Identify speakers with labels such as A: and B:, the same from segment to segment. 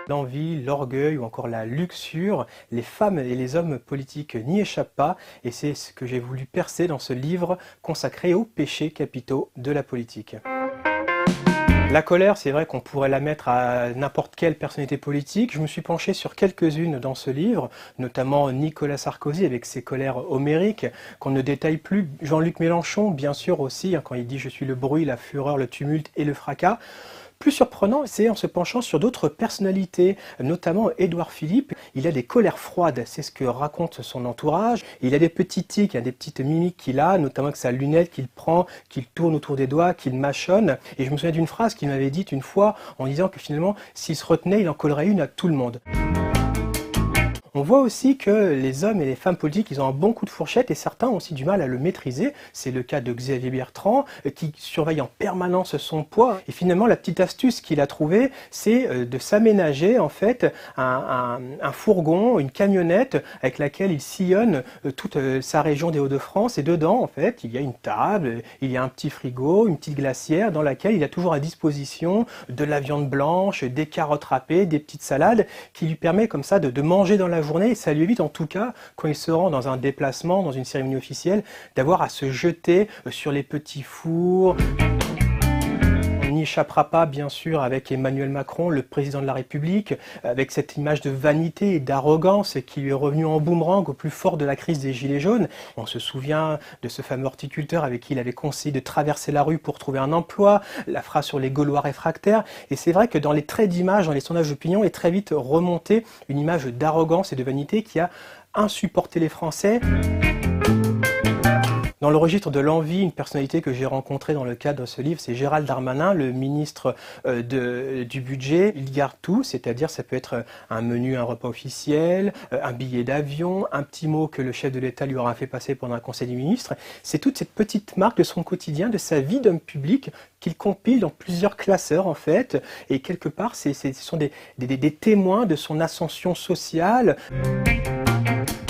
A: L'envie, l'orgueil ou encore la luxure, les femmes et les hommes politiques n'y échappent pas et c'est ce que j'ai voulu percer dans ce livre consacré aux péchés capitaux de la politique. La colère, c'est vrai qu'on pourrait la mettre à n'importe quelle personnalité politique. Je me suis penché sur quelques-unes dans ce livre, notamment Nicolas Sarkozy avec ses colères homériques, qu'on ne détaille plus. Jean-Luc Mélenchon, bien sûr aussi, quand il dit « je suis le bruit, la fureur, le tumulte et le fracas ». Plus surprenant, c'est en se penchant sur d'autres personnalités, notamment Édouard Philippe. Il a des colères froides, c'est ce que raconte son entourage. Il a des petits tics, il y a des petites mimiques qu'il a, notamment avec sa lunette qu'il prend, qu'il tourne autour des doigts, qu'il mâchonne. Et je me souviens d'une phrase qu'il m'avait dite une fois en disant que finalement, s'il se retenait, il en collerait une à tout le monde. On voit aussi que les hommes et les femmes politiques, ils ont un bon coup de fourchette et certains ont aussi du mal à le maîtriser. C'est le cas de Xavier Bertrand qui surveille en permanence son poids. Et finalement, la petite astuce qu'il a trouvée, c'est de s'aménager en fait un fourgon, une camionnette avec laquelle il sillonne toute sa région des Hauts-de-France. Et dedans, en fait, il y a une table, il y a un petit frigo, une petite glacière dans laquelle il a toujours à disposition de la viande blanche, des carottes râpées, des petites salades qui lui permet comme ça de manger dans la journée, et ça lui évite en tout cas, quand il se rend dans un déplacement, dans une cérémonie officielle, d'avoir à se jeter sur les petits fours. On n'y échappera pas, bien sûr, avec Emmanuel Macron, le président de la République, avec cette image de vanité et d'arrogance qui lui est revenue en boomerang au plus fort de la crise des Gilets jaunes. On se souvient de ce fameux horticulteur avec qui il avait conseillé de traverser la rue pour trouver un emploi, la phrase sur les Gaulois réfractaires. Et c'est vrai que dans les traits d'image, dans les sondages d'opinion, est très vite remontée une image d'arrogance et de vanité qui a insupporté les Français. Dans le registre de l'envie, une personnalité que j'ai rencontrée dans le cadre de ce livre, c'est Gérald Darmanin, le ministre du budget. Il garde tout, c'est-à-dire ça peut être un menu, un repas officiel, un billet d'avion, un petit mot que le chef de l'État lui aura fait passer pendant un conseil des ministres. C'est toute cette petite marque de son quotidien, de sa vie d'homme public qu'il compile dans plusieurs classeurs en fait. Et quelque part, ce sont des témoins de son ascension sociale.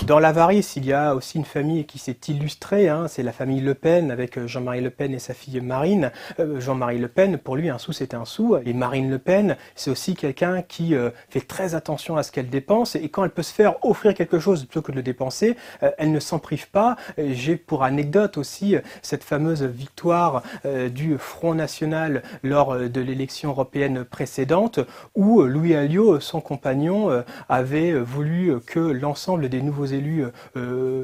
A: Dans l'avarice, il y a aussi une famille qui s'est illustrée, c'est la famille Le Pen avec Jean-Marie Le Pen et sa fille Marine. Jean-Marie Le Pen, pour lui, un sou c'est un sou. Et Marine Le Pen, c'est aussi quelqu'un qui fait très attention à ce qu'elle dépense. Et quand elle peut se faire offrir quelque chose plutôt que de le dépenser, elle ne s'en prive pas. J'ai pour anecdote aussi cette fameuse victoire du Front National lors de l'élection européenne précédente, où Louis Alliot, son compagnon, avait voulu que l'ensemble des nouveaux élus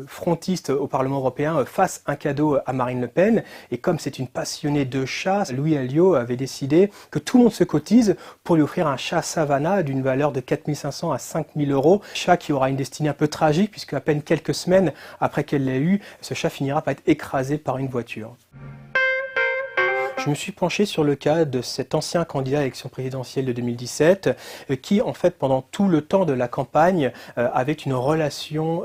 A: frontistes au Parlement européen fassent un cadeau à Marine Le Pen. Et comme c'est une passionnée de chats, Louis Alliot avait décidé que tout le monde se cotise pour lui offrir un chat Savannah d'une valeur de 4 500 à 5 000 euros. Chat qui aura une destinée un peu tragique puisque à peine quelques semaines après qu'elle l'ait eu, ce chat finira par être écrasé par une voiture. Je me suis penché sur le cas de cet ancien candidat à l'élection présidentielle de 2017 qui, en fait, pendant tout le temps de la campagne, avait une relation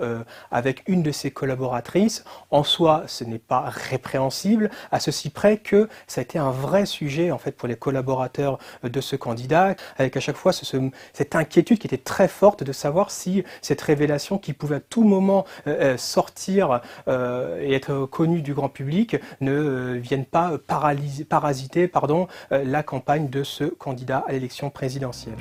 A: avec une de ses collaboratrices. En soi, ce n'est pas répréhensible, à ceci près que ça a été un vrai sujet, en fait, pour les collaborateurs de ce candidat, avec à chaque fois cette inquiétude qui était très forte de savoir si cette révélation qui pouvait à tout moment sortir et être connue du grand public ne vienne pas parasiter la campagne de ce candidat à l'élection présidentielle.